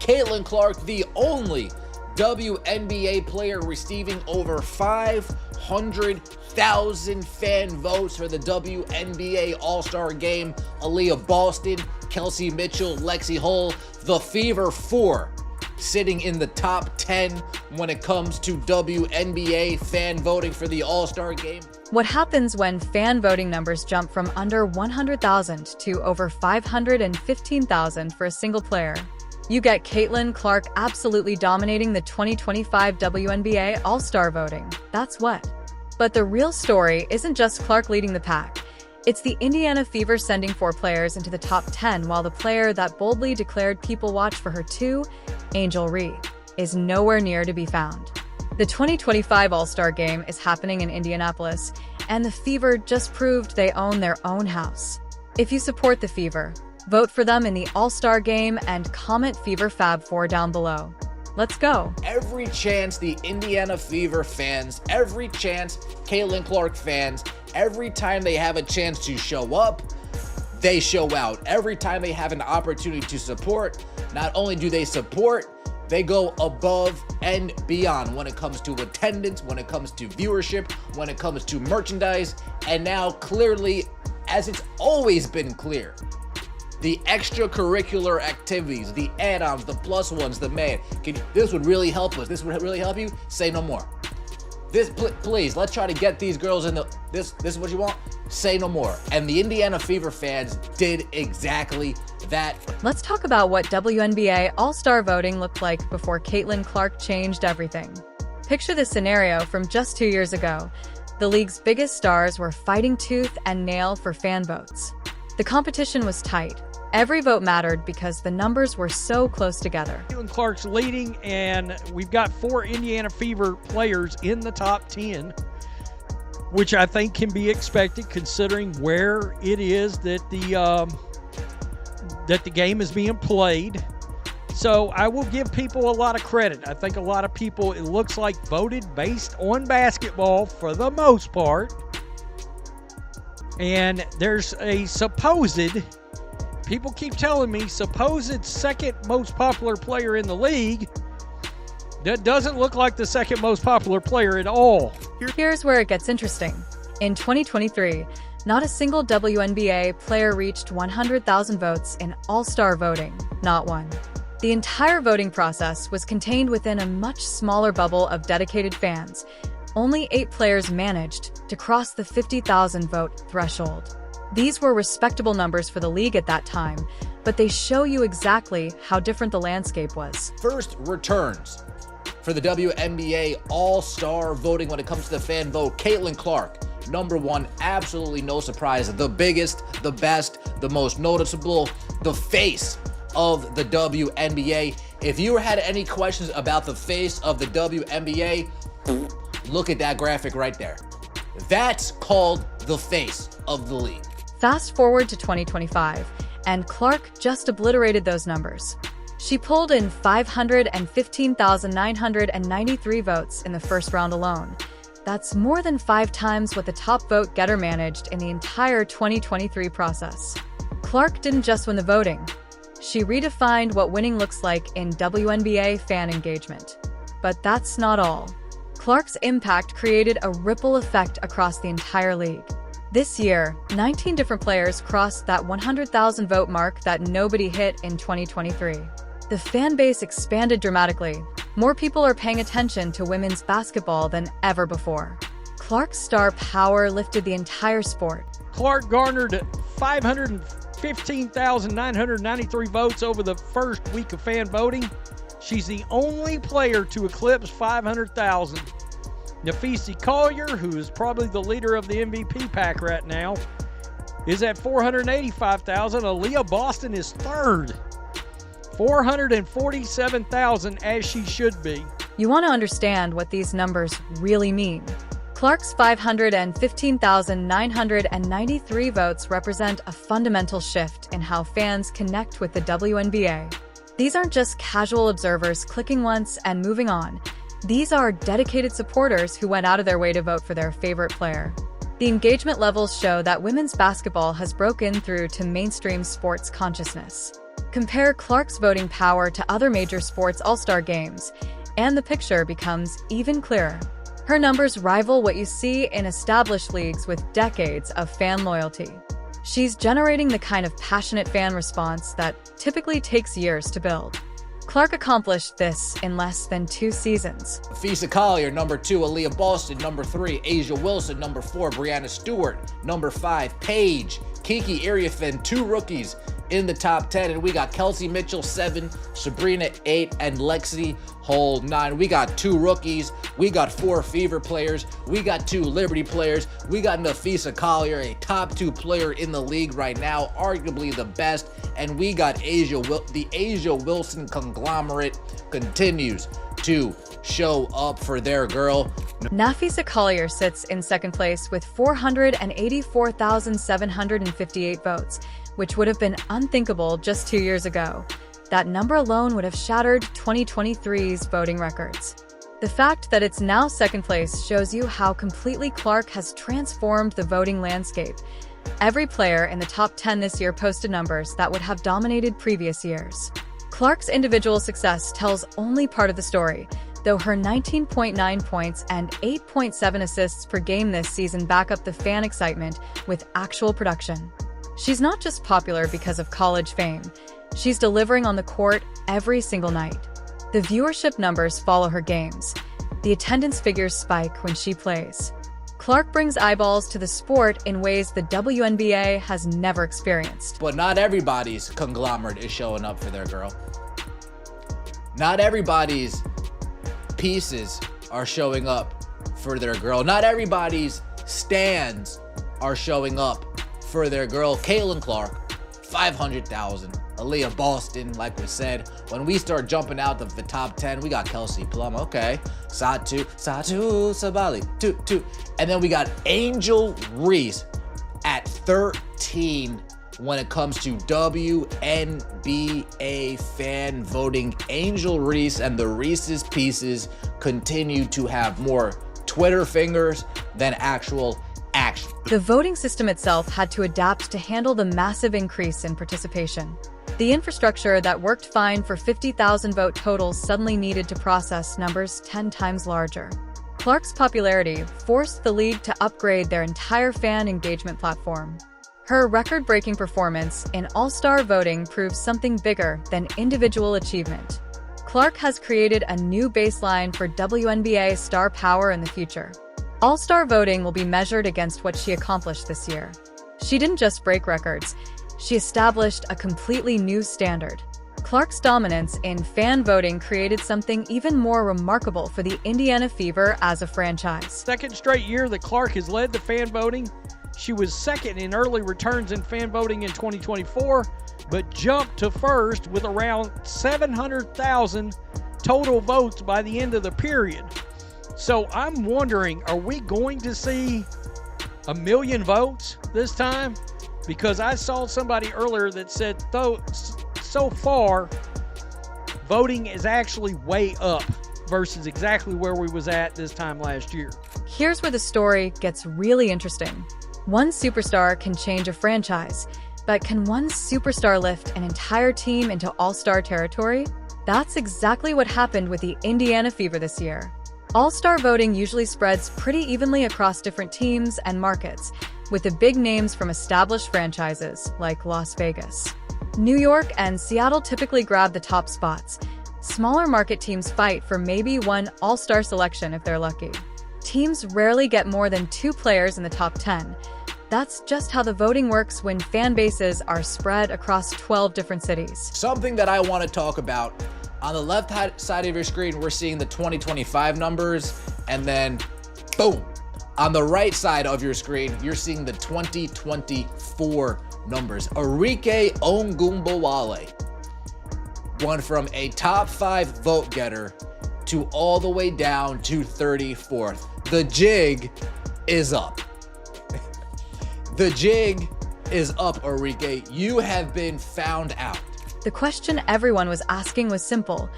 Caitlin Clark, the only WNBA player receiving over 500,000 fan votes for the WNBA All-Star game. Aaliyah Boston, Kelsey Mitchell, Lexi Hull, the Fever Four, sitting in the top 10 when it comes to WNBA fan voting for the All-Star game. What happens when fan voting numbers jump from under 100,000 to over 515,000 for a single player? You get Caitlin Clark absolutely dominating the 2025 WNBA All-Star voting. That's what. But the real story isn't just Clark leading the pack. It's the Indiana Fever sending 4 players into the top 10, while the player that boldly declared people watch for her too, Angel Reese, is nowhere near to be found. The 2025 All-Star game is happening in Indianapolis, and the Fever just proved they own their own house. If you support the Fever, vote for them in the All-Star game and comment Fever Fab Four down below. Let's go. Every chance the Indiana Fever fans, every chance Caitlin Clark fans, every time they have a chance to show up, they show out. Every time they have an opportunity to support, not only do they support, they go above and beyond when it comes to attendance, when it comes to viewership, when it comes to merchandise, and now clearly, as it's always been clear, the extracurricular activities, the add-ons, the plus ones, this would really help us. This would really help you. Say no more. Please, let's try to get these girls in this is what you want. Say no more. And the Indiana Fever fans did exactly that. Let's talk about what WNBA All-Star voting looked like before Caitlin Clark changed everything. Picture this scenario from just 2 years ago. The league's biggest stars were fighting tooth and nail for fan votes. The competition was tight. Every vote mattered because the numbers were so close together. Caitlin Clark's leading, and we've got 4 Indiana Fever players in the top 10, which I think can be expected considering where it is that the game is being played. So I will give people a lot of credit. I think a lot of people, it looks like, voted based on basketball for the most part. And there's a people keep telling me, supposed second most popular player in the league. That doesn't look like the second most popular player at all. Here's where it gets interesting. In 2023, not a single WNBA player reached 100,000 votes in All-Star voting. Not one. The entire voting process was contained within a much smaller bubble of dedicated fans. Only 8 players managed to cross the 50,000 vote threshold. These were respectable numbers for the league at that time, but they show you exactly how different the landscape was. First returns for the WNBA All-Star voting when it comes to the fan vote. Caitlin Clark, number 1, absolutely no surprise. The biggest, the best, the most noticeable, the face of the WNBA. If you had any questions about the face of the WNBA, look at that graphic right there. That's called the face of the league. Fast forward to 2025, and Clark just obliterated those numbers. She pulled in 515,993 votes in the first round alone. That's more than 5 times what the top vote getter managed in the entire 2023 process. Clark didn't just win the voting. She redefined what winning looks like in WNBA fan engagement. But that's not all. Clark's impact created a ripple effect across the entire league. This year, 19 different players crossed that 100,000 vote mark that nobody hit in 2023. The fan base expanded dramatically. More people are paying attention to women's basketball than ever before. Clark's star power lifted the entire sport. Clark garnered 515,993 votes over the first week of fan voting. She's the only player to eclipse 500,000. Nafisi Collier, who is probably the leader of the MVP pack right now, is at 485,000. Aaliyah Boston is third, 447,000, as she should be. You want to understand what these numbers really mean. Clark's 515,993 votes represent a fundamental shift in how fans connect with the WNBA. These aren't just casual observers clicking once and moving on. These are dedicated supporters who went out of their way to vote for their favorite player. The engagement levels show that women's basketball has broken through to mainstream sports consciousness. Compare Clark's voting power to other major sports All-Star games, and the picture becomes even clearer. Her numbers rival what you see in established leagues with decades of fan loyalty. She's generating the kind of passionate fan response that typically takes years to build. Clark accomplished this in less than 2 seasons. Fisa Collier, number 2, Aaliyah Boston, number 3, Asia Wilson, number 4, Brianna Stewart, number 5, Paige, Kiki Iriafen, 2 rookies in the top 10, and we got Kelsey Mitchell 7, Sabrina 8, and Lexi Hull 9. We got 2 rookies, we got 4 Fever players, we got 2 Liberty players, we got Nafisa Collier, a top 2 player in the league right now, arguably the best, and we got the Asia Wilson conglomerate continues to show up for their girl. Nafisa Collier sits in second place with 484,758 votes, which would have been unthinkable just 2 years ago. That number alone would have shattered 2023's voting records. The fact that it's now second place shows you how completely Clark has transformed the voting landscape. Every player in the top 10 this year posted numbers that would have dominated previous years. Clark's individual success tells only part of the story, though her 19.9 points and 8.7 assists per game this season back up the fan excitement with actual production. She's not just popular because of college fame. She's delivering on the court every single night. The viewership numbers follow her games. The attendance figures spike when she plays. Clark brings eyeballs to the sport in ways the WNBA has never experienced. But not everybody's conglomerate is showing up for their girl. Not everybody's pieces are showing up for their girl. Not everybody's stands are showing up for their girl. Caitlin Clark, 500,000. Aaliyah Boston, like we said. When we start jumping out of the top 10, we got Kelsey Plum, okay. Satu Sabali, 2. And then we got Angel Reese at 13 when it comes to WNBA fan voting. Angel Reese and the Reese's Pieces continue to have more Twitter fingers than actual action. The voting system itself had to adapt to handle the massive increase in participation. The infrastructure that worked fine for 50,000 vote totals suddenly needed to process numbers 10 times larger. Clark's popularity forced the league to upgrade their entire fan engagement platform. Her record-breaking performance in All-Star voting proves something bigger than individual achievement. Clark has created a new baseline for WNBA star power in the future. All-Star voting will be measured against what she accomplished this year. She didn't just break records, she established a completely new standard. Clark's dominance in fan voting created something even more remarkable for the Indiana Fever as a franchise. Second straight year that Clark has led the fan voting. She was second in early returns in fan voting in 2024, but jumped to first with around 700,000 total votes by the end of the period. So I'm wondering, are we going to see 1 million votes this time? Because I saw somebody earlier that said, so far, voting is actually way up versus exactly where we was at this time last year. Here's where the story gets really interesting. One superstar can change a franchise, but can one superstar lift an entire team into all-star territory? That's exactly what happened with the Indiana Fever this year. All-Star voting usually spreads pretty evenly across different teams and markets, with the big names from established franchises like Las Vegas. New York and Seattle typically grab the top spots. Smaller market teams fight for maybe one All-Star selection if they're lucky. Teams rarely get more than 2 players in the top 10. That's just how the voting works when fan bases are spread across 12 different cities. Something that I want to talk about. On the left side of your screen, we're seeing the 2025 numbers, and then boom. On the right side of your screen, you're seeing the 2024 numbers. Arike Ongumbawale went from a top 5 vote getter to all the way down to 34th. The jig is up. The jig is up, Arike. You have been found out. The question everyone was asking was simple.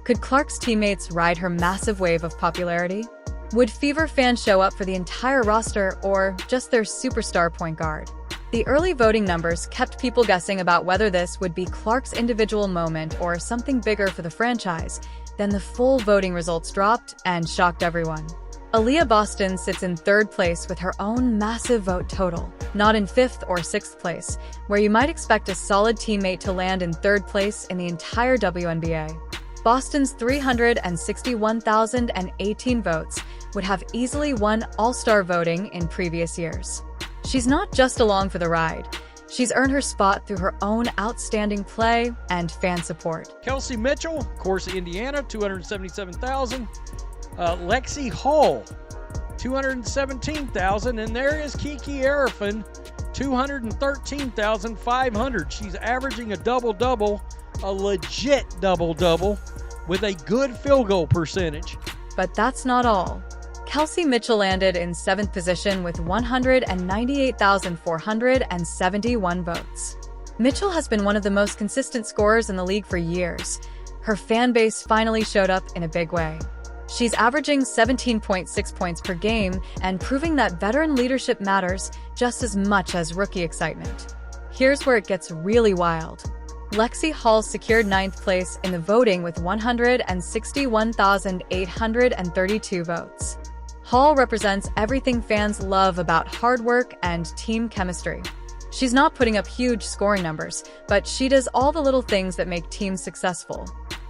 Could Clark's teammates ride her massive wave of popularity? Would Fever fans show up for the entire roster or just their superstar point guard? The early voting numbers kept people guessing about whether this would be Clark's individual moment or something bigger for the franchise. Then the full voting results dropped and shocked everyone. Aaliyah Boston sits in third place with her own massive vote total, not in fifth or sixth place, where you might expect a solid teammate to land in third place in the entire WNBA. Boston's 361,018 votes would have easily won All-Star voting in previous years. She's not just along for the ride. She's earned her spot through her own outstanding play and fan support. Kelsey Mitchell, of course, Indiana, 277,000. Lexi Hall, 217,000. And there is Kiki Arifin, 213,500. She's averaging a double-double, a legit double-double, with a good field goal percentage. But that's not all. Kelsey Mitchell landed in 7th position with 198,471 votes. Mitchell has been one of the most consistent scorers in the league for years. Her fan base finally showed up in a big way. She's averaging 17.6 points per game and proving that veteran leadership matters just as much as rookie excitement. Here's where it gets really wild. Lexi Hall secured 9th place in the voting with 161,832 votes. Hall represents everything fans love about hard work and team chemistry. She's not putting up huge scoring numbers, but she does all the little things that make teams successful.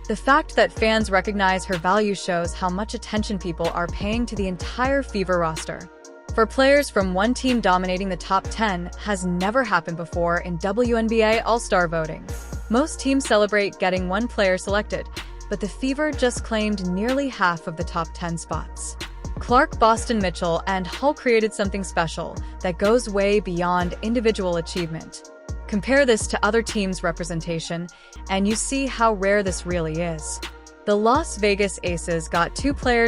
The fact that fans recognize her value shows how much attention people are paying to the entire Fever roster. For players from one team dominating the top 10 has never happened before in WNBA All-Star voting. Most teams celebrate getting one player selected, but the Fever just claimed nearly half of the top 10 spots. Clark, Boston, Mitchell, and Hull created something special that goes way beyond individual achievement. Compare this to other teams' representation, and you see how rare this really is. The Las Vegas Aces got 2 players